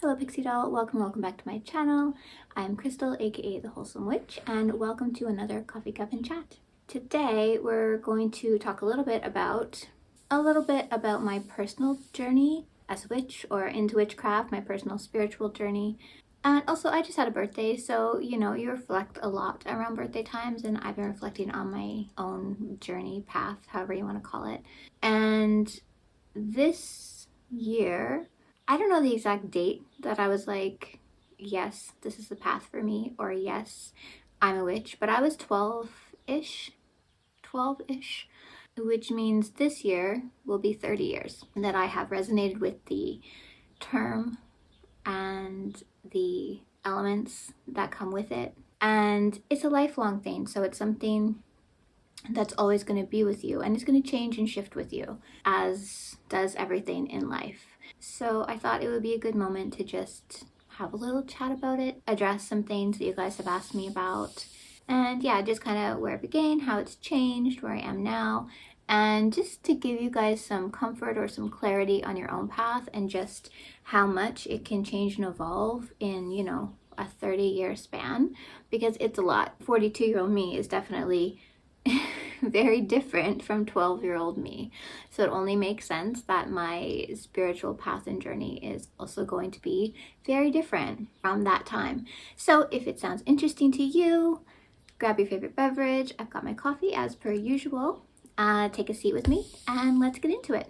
Hello Pixie Doll, welcome back to my channel. I'm Krystle, aka the Wholesome Witch, and welcome to another Coffee Coven Chat. Today we're going to talk a little bit about my personal journey as a witch or into witchcraft, my personal spiritual journey. And also I just had a birthday, so you reflect a lot around birthday times, and I've been reflecting on my own journey, path, however you want to call it. And this year, I don't know the exact date that I was like, yes, this is the path for me, or yes, I'm a witch, but I was 12-ish, which means this year will be 30 years that I have resonated with the term and the elements that come with it. And it's a lifelong thing, so it's something that's always going to be with you, and it's going to change and shift with you, as does everything in life. So I thought it would be a good moment to just have a little chat about it, address some things that you guys have asked me about, and yeah, just kind of where it began, how it's changed, where I am now, and just to give you guys some comfort or some clarity on your own path, and just how much it can change and evolve in, a 30-year span, because it's a lot. 42-year-old me is definitely very different from 12-year-old me. So it only makes sense that my spiritual path and journey is also going to be very different from that time. So if it sounds interesting to you, grab your favorite beverage. I've got my coffee as per usual. Take a seat with me and let's get into it.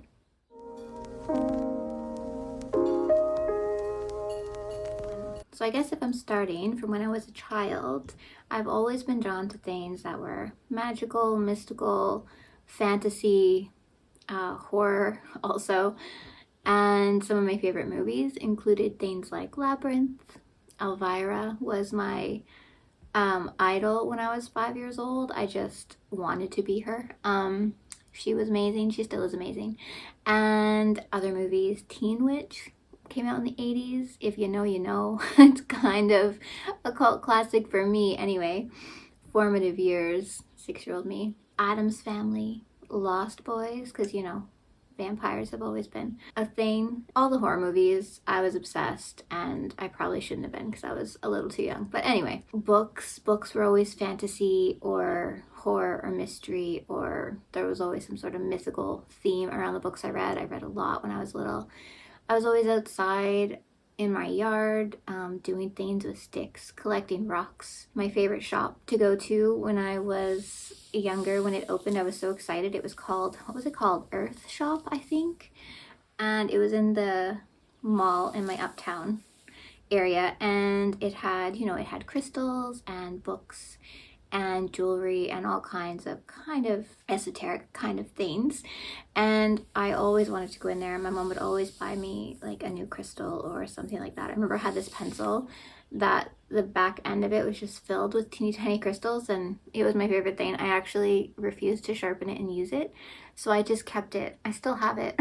So I guess if I'm starting from when I was a child, I've always been drawn to things that were magical, mystical, fantasy, horror also. And some of my favorite movies included things like Labyrinth. Elvira was my idol when I was 5 years old. I just wanted to be her. She was amazing. She still is amazing. And other movies, Teen Witch came out in the 80s. If you know, you know. It's kind of a cult classic for me anyway. Formative years, 6-year-old me. Addams Family, Lost Boys, because vampires have always been a thing. All the horror movies, I was obsessed, and I probably shouldn't have been because I was a little too young. But anyway, books were always fantasy or horror or mystery, or there was always some sort of mythical theme around the books I read. I read a lot when I was little. I was always outside in my yard, doing things with sticks, collecting rocks. My favorite shop to go to when I was younger, when it opened, I was so excited. It was called, what was it called? Earth Shop, I think. And it was in the mall in my uptown area, and it had, it had crystals and books and jewelry and all kinds of kind of esoteric kind of things. And I always wanted to go in there. My mom would always buy me like a new crystal or something like that. I remember I had this pencil that the back end of it was just filled with teeny tiny crystals, and it was my favorite thing. I actually refused to sharpen it and use it, so I just kept it. I still have it.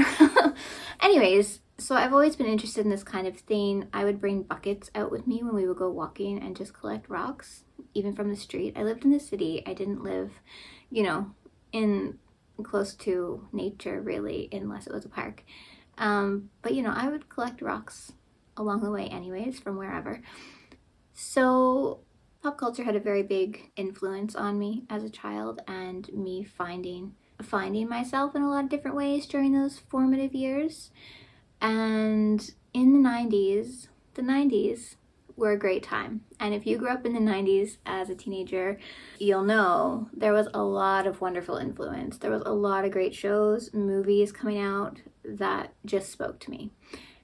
Anyways, so I've always been interested in this kind of thing. I would bring buckets out with me when we would go walking and just collect rocks, even from the street. I lived in the city. I didn't live, in close to nature really, unless it was a park. But I would collect rocks along the way anyways, from wherever. So pop culture had a very big influence on me as a child, and me finding myself in a lot of different ways during those formative years. And in the 90s were a great time. And if you grew up in the 90s as a teenager, you'll know there was a lot of wonderful influence. There was a lot of great shows, movies coming out that just spoke to me.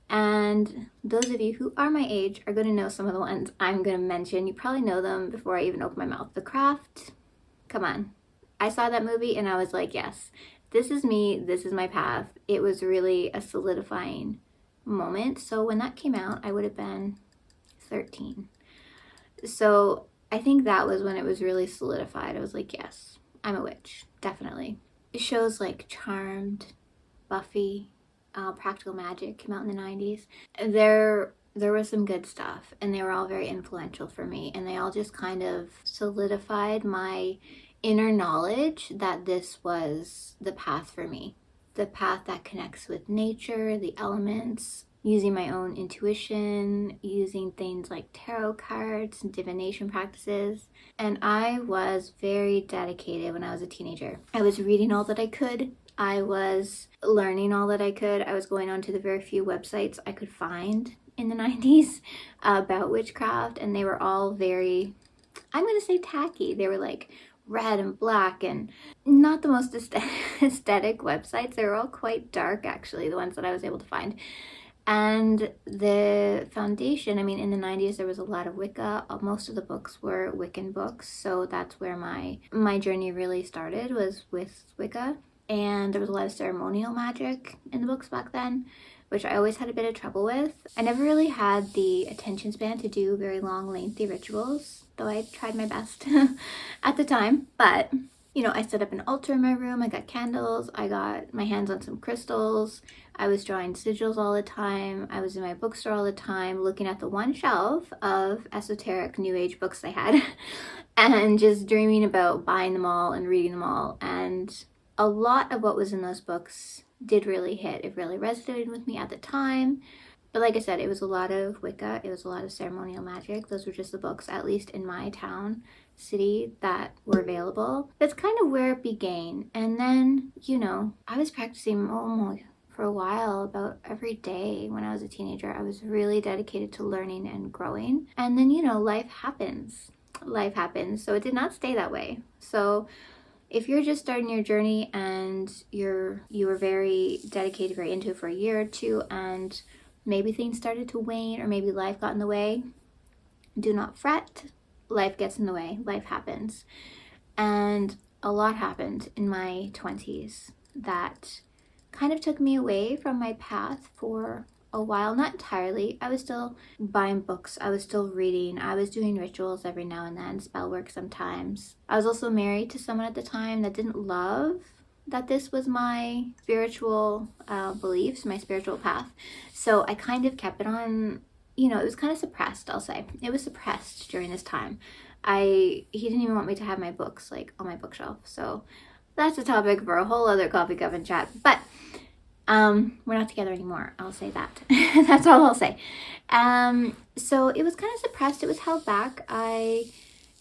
And those of you who are my age are going to know some of the ones I'm going to mention. You probably know them before I even open my mouth. The Craft, come on. I saw that movie and I was like, yes, this is me, this is my path. It was really a solidifying moment. So when that came out, I would have been 13. So I think that was when it was really solidified. I was like, yes, I'm a witch, definitely. Shows like Charmed, Buffy, Practical Magic came out in the 90s. There was some good stuff, and they were all very influential for me, and they all just kind of solidified my inner knowledge that this was the path for me. The path that connects with nature, the elements, using my own intuition, using things like tarot cards and divination practices. And I was very dedicated when I was a teenager. I was reading all that I could. I was learning all that I could. I was going on to the very few websites I could find in the 90s about witchcraft, and they were all very, I'm going to say, tacky. They were like red and black and not the most aesthetic websites. They were all quite dark, actually, the ones that I was able to find. And the foundation, I mean, in the 90s, there was a lot of Wicca. Most of the books were Wiccan books. So that's where my journey really started, was with Wicca. And there was a lot of ceremonial magic in the books back then, which I always had a bit of trouble with. I never really had the attention span to do very long, lengthy rituals, though I tried my best at the time. But, you know, I set up an altar in my room, I got candles, I got my hands on some crystals, I was drawing sigils all the time, I was in my bookstore all the time, looking at the one shelf of esoteric New Age books I had, and just dreaming about buying them all and reading them all. And a lot of what was in those books did really hit. It really resonated with me at the time. But like I said, it was a lot of Wicca. It was a lot of ceremonial magic. Those were just the books, at least in my town, city, that were available. That's kind of where it began. And then, you know, I was practicing for a while, about every day when I was a teenager. I was really dedicated to learning and growing. And then, you know, life happens. Life happens. So it did not stay that way. So if you're just starting your journey and you were very dedicated, very into it for a year or two, and maybe things started to wane, or maybe life got in the way, do not fret. Life gets in the way. Life happens. And a lot happened in my 20s that kind of took me away from my path for a while. Not entirely. I was still buying books. I was still reading. I was doing rituals every now and then, spell work sometimes. I was also married to someone at the time that didn't love that this was my spiritual beliefs, my spiritual path. So I kind of kept it on, you know, it was kind of suppressed, I'll say. It was suppressed during this time. He didn't even want me to have my books like on my bookshelf. So that's a topic for a whole other Coffee Coven Chat. But we're not together anymore. I'll say that. That's all I'll say. So it was kind of suppressed. It was held back. I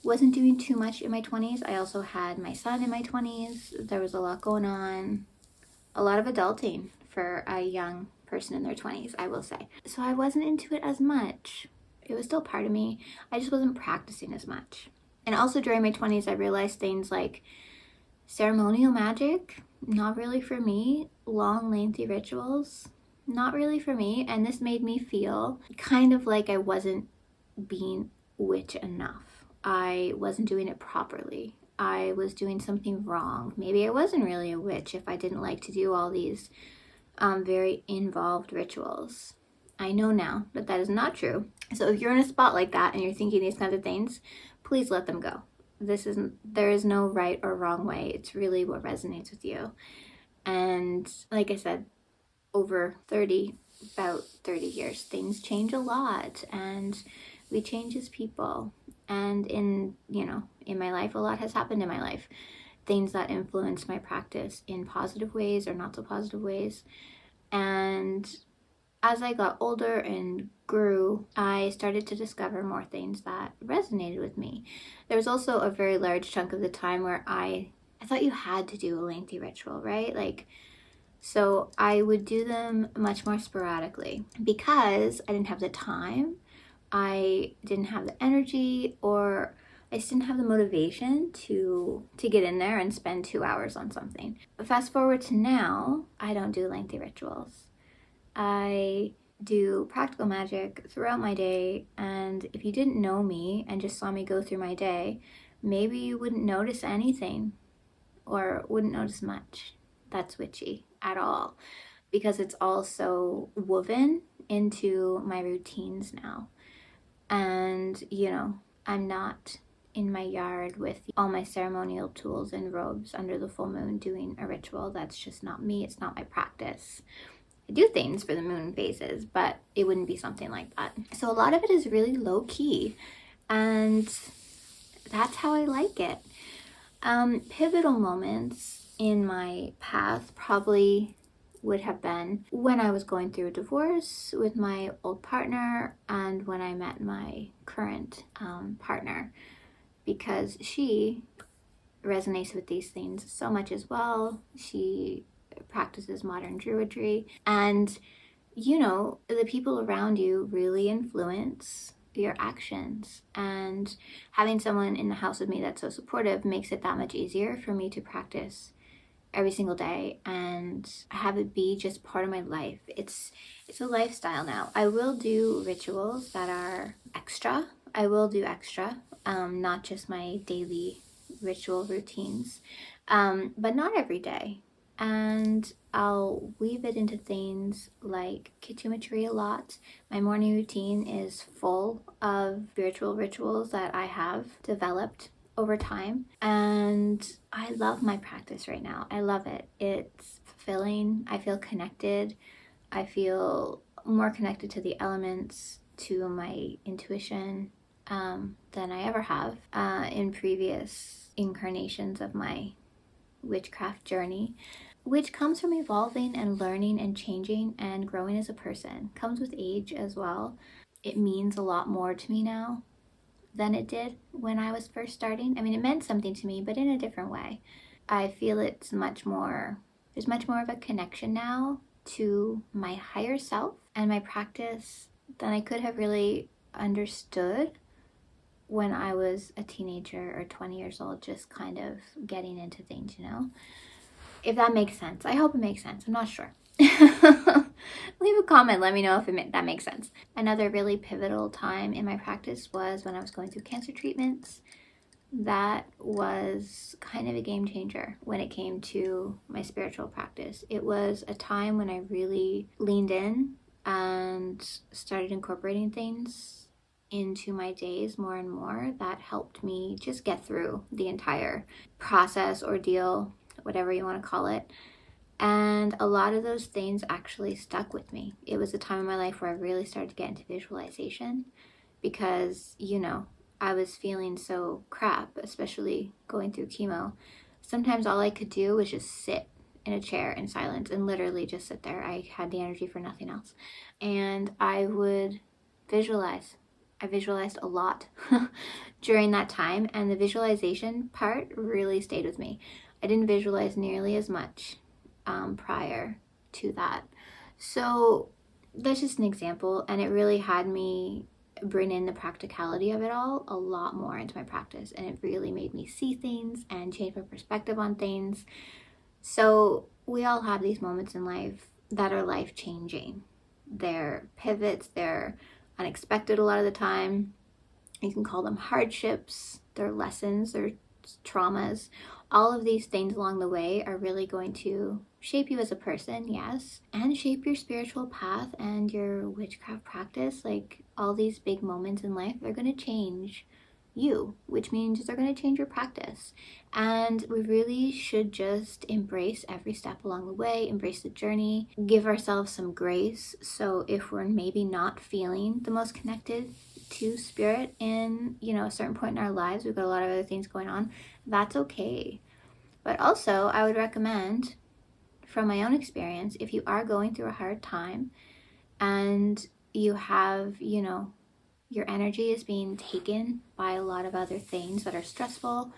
wasn't doing too much in my 20s. I also had my son in my 20s. There was a lot going on. A lot of adulting for a young person in their 20s, I will say. So I wasn't into it as much. It was still part of me. I just wasn't practicing as much. And also during my 20s, I realized things like ceremonial magic, not really for me. Long, lengthy rituals, not really for me. And this made me feel kind of like I wasn't being witch enough. I wasn't doing it properly. I was doing something wrong. Maybe I wasn't really a witch if I didn't like to do all these very involved rituals. I know now that that is not true. So if you're in a spot like that and you're thinking these kinds of things, please let them go. There is no right or wrong way. It's really what resonates with you. And like I said, over about 30 years, things change a lot, and we change as people. And in my life, a lot has happened in my life. Things that influenced my practice in positive ways or not so positive ways. And as I got older and grew, I started to discover more things that resonated with me. There was also a very large chunk of the time where I thought you had to do a lengthy ritual, right? So I would do them much more sporadically because I didn't have the time, I didn't have the energy, or I just didn't have the motivation to get in there and spend 2 hours on something. But fast forward to now, I don't do lengthy rituals. I do practical magic throughout my day, and if you didn't know me and just saw me go through my day, maybe you wouldn't notice anything or wouldn't notice much that's witchy at all, because it's all so woven into my routines now. And I'm not in my yard with all my ceremonial tools and robes under the full moon doing a ritual. That's just not me. It's not my practice. I do things for the moon phases, but it wouldn't be something like that. So a lot of it is really low key, and that's how I like it. Pivotal moments in my path probably would have been when I was going through a divorce with my old partner and when I met my current partner, because she resonates with these things so much as well. She practices modern druidry, and you know, the people around you really influence your actions, and having someone in the house with me that's so supportive makes it that much easier for me to practice every single day and have it be just part of my life. It's a lifestyle now. I will do rituals that are extra. I will do extra, not just my daily ritual routines, but not every day. And I'll weave it into things like kitchimetry a lot. My morning routine is full of spiritual rituals that I have developed over time, and I love my practice right now. I love it. It's fulfilling. I feel connected. I feel more connected to the elements, to my intuition, than I ever have in previous incarnations of my witchcraft journey, which comes from evolving and learning and changing and growing as a person. Comes with age as well. It means a lot more to me now than it did when I was first starting. I mean, it meant something to me, but in a different way. I feel there's much more of a connection now to my higher self and my practice than I could have really understood when I was a teenager or 20 years old, just kind of getting into things, you know? If that makes sense. I hope it makes sense. I'm not sure. Leave a comment, let me know if that makes sense. Another really pivotal time in my practice was when I was going through cancer treatments. That was kind of a game changer when it came to my spiritual practice. It was a time when I really leaned in and started incorporating things into my days more and more that helped me just get through the entire process, ordeal, whatever you want to call it. And a lot of those things actually stuck with me. It was a time in my life where I really started to get into visualization because, you know, I was feeling so crap, especially going through chemo. Sometimes all I could do was just sit in a chair in silence and literally just sit there. I had the energy for nothing else. And I would visualize. I visualized a lot during that time, and the visualization part really stayed with me. I didn't visualize nearly as much prior to that. So that's just an example, and it really had me bring in the practicality of it all a lot more into my practice, and it really made me see things and change my perspective on things. So we all have these moments in life that are life-changing. They're pivots, they're unexpected a lot of the time. You can call them hardships, they're lessons, they're traumas. All of these things along the way are really going to shape you as a person, yes, and shape your spiritual path and your witchcraft practice. Like, all these big moments in life, they're going to change you, which means they're going to change your practice. And we really should just embrace every step along the way, embrace the journey, give ourselves some grace. So if we're maybe not feeling the most connected to spirit in, you know, a certain point in our lives, we've got a lot of other things going on, that's okay. But also, I would recommend, from my own experience, if you are going through a hard time and you have, you know, your energy is being taken by a lot of other things that are stressful,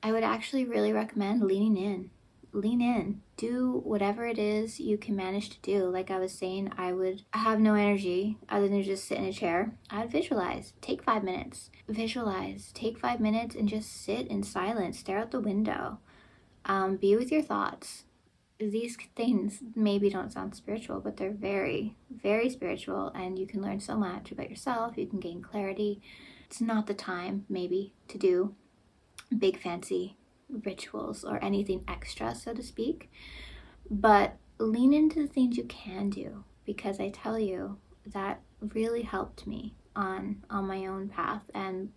I would actually really recommend leaning in. Lean in. Do whatever it is you can manage to do. Like I was saying, I would have no energy other than just sit in a chair. I would visualize. Take 5 minutes. Visualize. Take 5 minutes and just sit in silence. Stare out the window. Be with your thoughts. These things maybe don't sound spiritual, but they're very, very spiritual, and you can learn so much about yourself. You can gain clarity. It's not the time, maybe, to do big fancy rituals or anything extra, so to speak, but lean into the things you can do, because I tell you, that really helped me on my own path and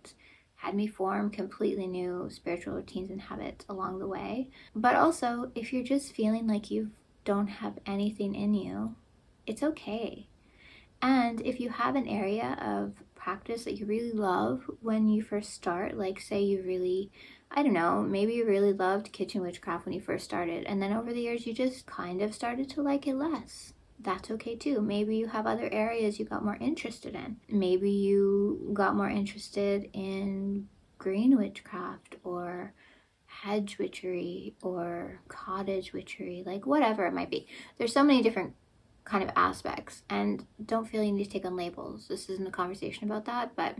had me form completely new spiritual routines and habits along the way. But also, if you're just feeling like you don't have anything in you, it's okay. And if you have an area of practice that you really love when you first start. Like say you really, I don't know, maybe you really loved kitchen witchcraft when you first started, and then over the years you just kind of started to like it less. That's okay too. Maybe you have other areas you got more interested in. Maybe you got more interested in green witchcraft or hedge witchery or cottage witchery, like whatever it might be. There's so many different kind of aspects, and don't feel you need to take on labels. This isn't a conversation about that, but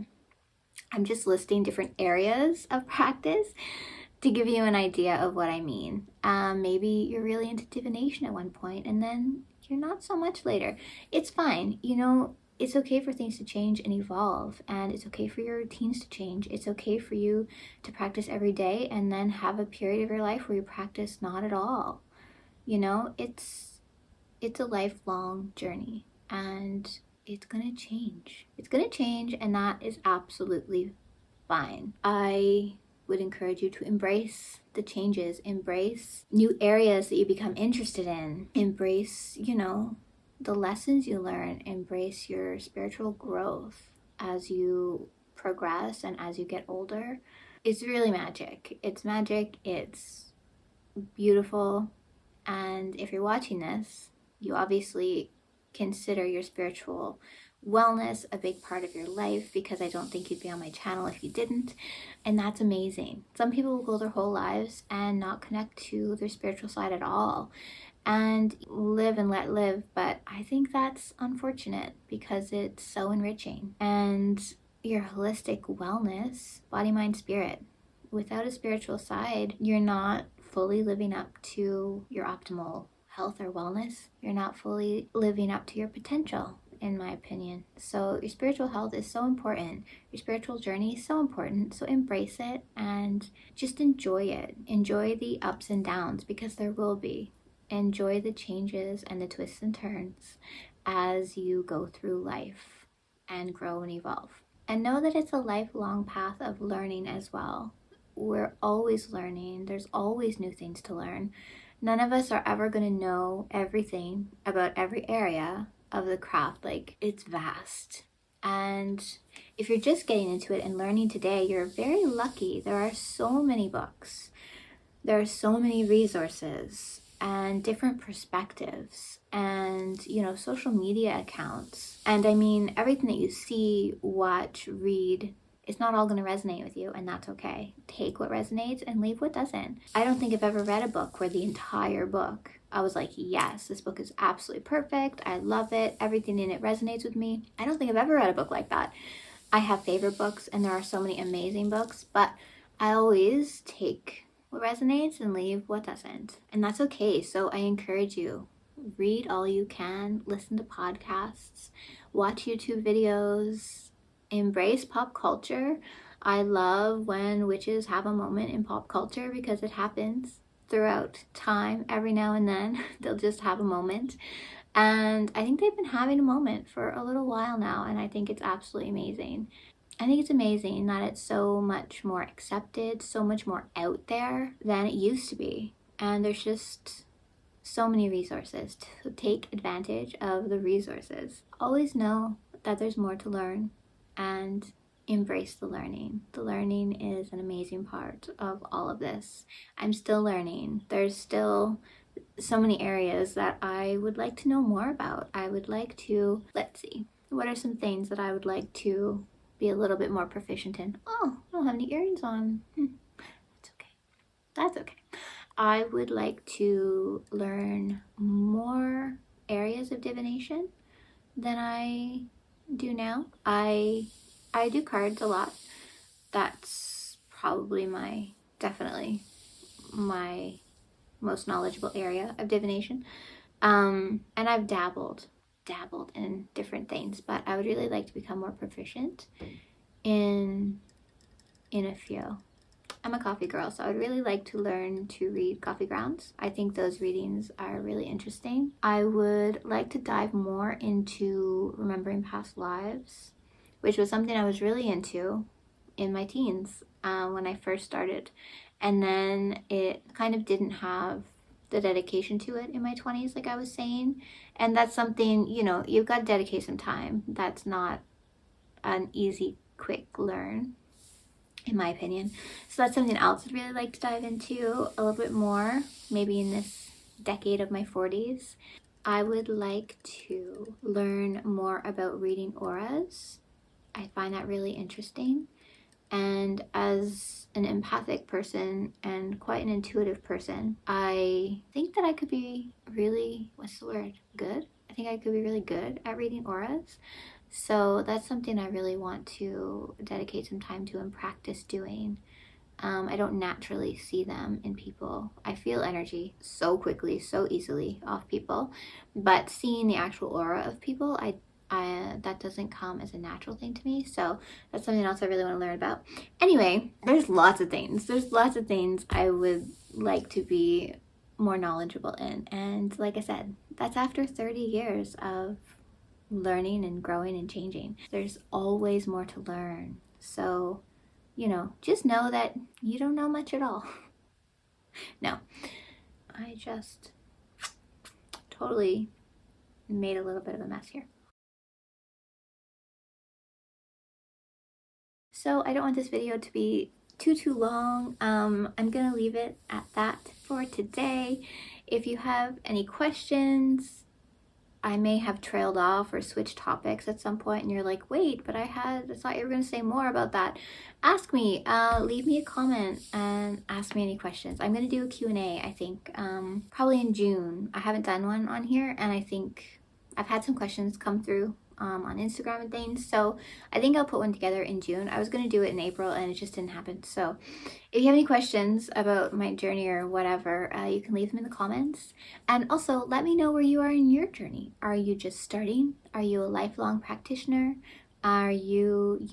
I'm just listing different areas of practice to give you an idea of what I mean. Maybe you're really into divination at one point and then you're not so much later. It's fine. You know, it's okay for things to change and evolve, and it's okay for your routines to change. It's okay for you to practice every day and then have a period of your life where you practice not at all. You know, it's a lifelong journey, and it's gonna change. It's gonna change, and that is absolutely fine. I would encourage you to embrace the changes, embrace new areas that you become interested in, embrace, you know, the lessons you learn, embrace your spiritual growth as you progress and as you get older. It's really magic. It's magic, it's beautiful, and if you're watching this, you obviously consider your spiritual wellness a big part of your life, because I don't think you'd be on my channel if you didn't, and that's amazing. Some people will go their whole lives and not connect to their spiritual side at all and live and let live, but I think that's unfortunate because it's so enriching. And your holistic wellness, body, mind, spirit, without a spiritual side, you're not fully living up to your optimal health or wellness. You're not fully living up to your potential, in my opinion. So your spiritual health is so important. Your spiritual journey is so important. So embrace it and just enjoy it. Enjoy the ups and downs, because there will be. Enjoy the changes and the twists and turns as you go through life and grow and evolve. And know that it's a lifelong path of learning as well. We're always learning. There's always new things to learn. None of us are ever going to know everything about every area of the craft. Like, it's vast. And if you're just getting into it and learning today, you're very lucky. There are so many books. There are so many resources and different perspectives and, you know, social media accounts. And I mean, everything that you see, watch, read, it's not all going to resonate with you, and that's okay. Take what resonates and leave what doesn't. I don't think I've ever read a book where the entire book, I was like, yes, this book is absolutely perfect. I love it. Everything in it resonates with me. I don't think I've ever read a book like that. I have favorite books, and there are so many amazing books, but I always take what resonates and leave what doesn't. And that's okay. So I encourage you, read all you can, listen to podcasts, watch YouTube videos, embrace pop culture. I love when witches have a moment in pop culture, because it happens throughout time. Every now and then they'll just have a moment, and I think they've been having a moment for a little while now, and I think it's absolutely amazing. I think it's amazing that it's so much more accepted, so much more out there than it used to be, and there's just so many resources. To take advantage of the resources. Always know that there's more to learn, and embrace the learning. The learning is an amazing part of all of this. I'm still learning. There's still so many areas that I would like to know more about. I would like to, let's see, what are some things that I would like to be a little bit more proficient in? Oh, I don't have any earrings on. That's okay. That's okay. I would like to learn more areas of divination than I do now. I do cards a lot. That's probably definitely my most knowledgeable area of divination. And I've dabbled in different things, but I would really like to become more proficient in a few. I'm a coffee girl, so I would really like to learn to read coffee grounds. I think those readings are really interesting. I would like to dive more into remembering past lives, which was something I was really into in my teens when I first started. And then it kind of didn't have the dedication to it in my 20s, like I was saying. And that's something, you know, you've got to dedicate some time. That's not an easy, quick learn, in my opinion. So that's something else I'd really like to dive into a little bit more, maybe in this decade of my 40s. I would like to learn more about reading auras. I find that really interesting. And as an empathic person and quite an intuitive person, I think that I could be really, what's the word? Good? I think I could be really good at reading auras. So that's something I really want to dedicate some time to and practice doing. I don't naturally see them in people. I feel energy so quickly, so easily off people, but seeing the actual aura of people, I that doesn't come as a natural thing to me. So that's something else I really want to learn about. Anyway, there's lots of things. There's lots of things I would like to be more knowledgeable in. And like I said, that's after 30 years of learning and growing and changing. There's always more to learn. So, you know, just know that you don't know much at all. No, I just totally made a little bit of a mess here. So I don't want this video to be too long. I'm gonna leave it at that for today. If you have any questions, I may have trailed off or switched topics at some point and you're like, wait, but I thought you were gonna say more about that. Ask me, leave me a comment and ask me any questions. I'm gonna do a Q&A, I think, probably in June. I haven't done one on here, and I think I've had some questions come through on Instagram and things, so I think I'll put one together in June. I was gonna do it in April and it just didn't happen. So if you have any questions about my journey or whatever, you can leave them in the comments. And also let me know where you are in your journey. Are you just starting? Are you a lifelong practitioner? Are you,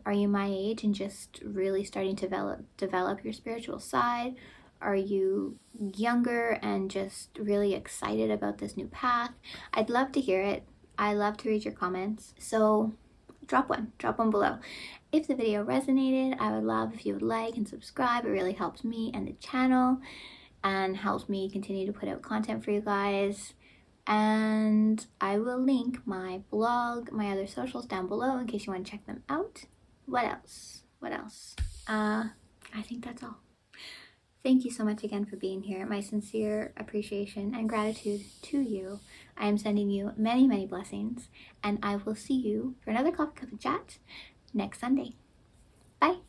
are you my age and just really starting to develop your spiritual side? Are you younger and just really excited about this new path? I'd love to hear it. I love to read your comments. So drop one below. If the video resonated, I would love if you would like and subscribe. It really helps me and the channel and helps me continue to put out content for you guys. And I will link my blog, my other socials down below in case you want to check them out. What else? I think that's all. Thank you so much again for being here. My sincere appreciation and gratitude to you. I am sending you many, many blessings, and I will see you for another Coffee Coven Chat next Sunday. Bye.